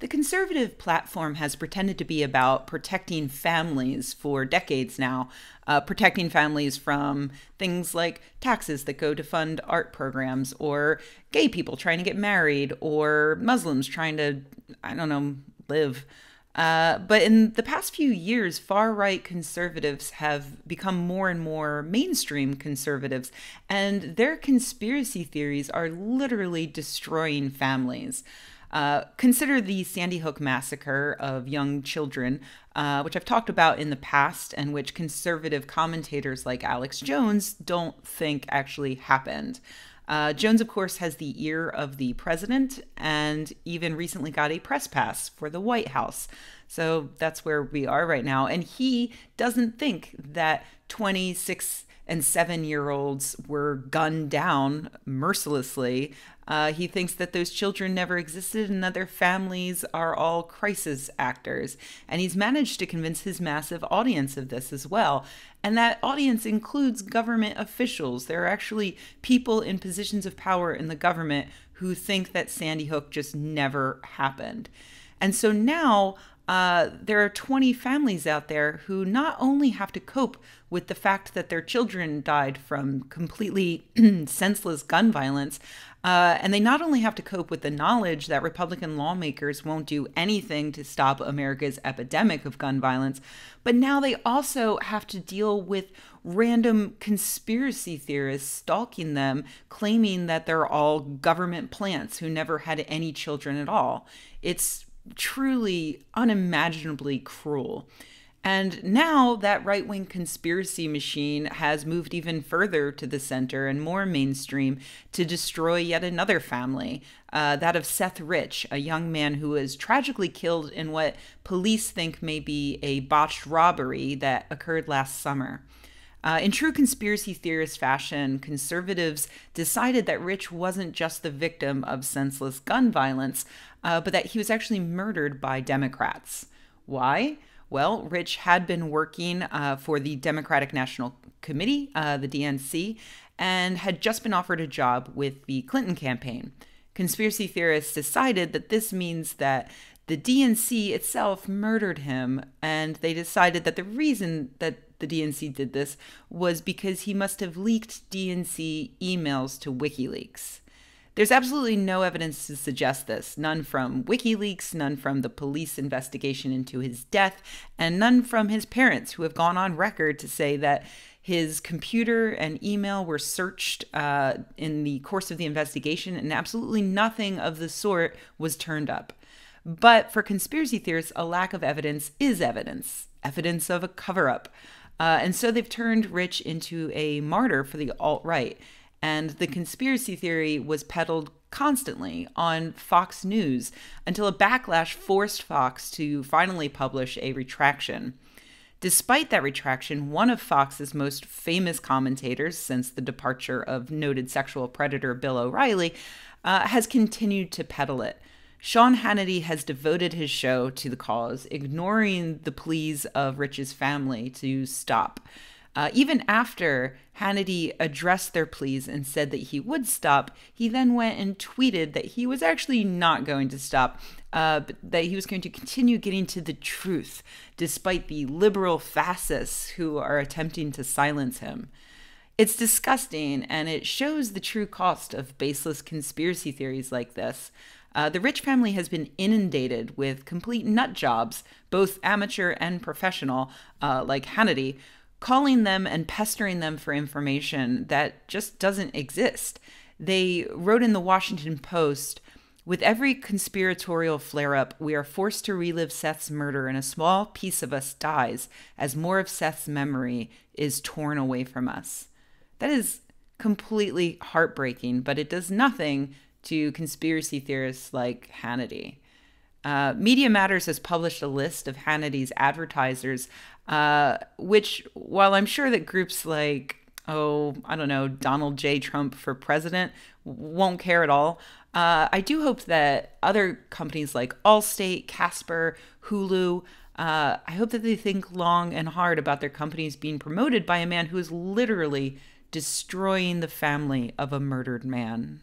The conservative platform has pretended to be about protecting families for decades now, protecting families from things like taxes that go to fund art programs, or gay people trying to get married, or Muslims trying to, I don't know, live. But in the past few years, far-right conservatives have become more and more mainstream conservatives, and their conspiracy theories are literally destroying families. Consider the Sandy Hook massacre of young children, which I've talked about in the past, and which conservative commentators like Alex Jones don't think actually happened. Jones, of course, has the ear of the president and even recently got a press pass for the White House. So that's where we are right now. And he doesn't think that 26 and 7-year-olds were gunned down mercilessly. He thinks that those children never existed and that their families are all crisis actors. And he's managed to convince his massive audience of this as well. And that audience includes government officials. There are actually people in positions of power in the government who think that Sandy Hook just never happened. And so now there are 20 families out there who not only have to cope with the fact that their children died from completely senseless gun violence, and they not only have to cope with the knowledge that Republican lawmakers won't do anything to stop America's epidemic of gun violence, but now they also have to deal with random conspiracy theorists stalking them, claiming that they're all government plants who never had any children at all. It's truly unimaginably cruel. And now that right-wing conspiracy machine has moved even further to the center and more mainstream to destroy yet another family, that of Seth Rich, a young man who was tragically killed in what police think may be a botched robbery that occurred last summer. In true conspiracy theorist fashion, conservatives decided that Rich wasn't just the victim of senseless gun violence, but that he was actually murdered by Democrats. Why? Well, Rich had been working for the Democratic National Committee, the DNC, and had just been offered a job with the Clinton campaign. Conspiracy theorists decided that this means that the DNC itself murdered him, and they decided that the reason that the DNC did this was because he must have leaked DNC emails to WikiLeaks. There's absolutely no evidence to suggest this, none from WikiLeaks, none from the police investigation into his death, and none from his parents, who have gone on record to say that his computer and email were searched in the course of the investigation, and absolutely nothing of the sort was turned up. But for conspiracy theorists, a lack of evidence is evidence, evidence of a cover-up. And so they've turned Rich into a martyr for the alt-right. And the conspiracy theory was peddled constantly on Fox News until a backlash forced Fox to finally publish a retraction. Despite that retraction, one of Fox's most famous commentators since the departure of noted sexual predator Bill O'Reilly has continued to peddle it. Sean Hannity has devoted his show to the cause, ignoring the pleas of Rich's family to stop. Even after Hannity addressed their pleas and said that he would stop, he then went and tweeted that he was actually not going to stop, but that he was going to continue getting to the truth, despite the liberal fascists who are attempting to silence him. It's disgusting, and it shows the true cost of baseless conspiracy theories like this. The Rich family has been inundated with complete nut jobs, both amateur and professional, like Hannity, calling them and pestering them for information that just doesn't exist. They wrote in the Washington Post, "With every conspiratorial flare-up, we are forced to relive Seth's murder, and a small piece of us dies as more of Seth's memory is torn away from us." That is completely heartbreaking, but it does nothing to conspiracy theorists like Hannity. Media Matters has published a list of Hannity's advertisers, which, while I'm sure that groups like, Donald J. Trump for president won't care at all, I do hope that other companies like Allstate, Casper, Hulu, I hope that they think long and hard about their companies being promoted by a man who is literally destroying the family of a murdered man.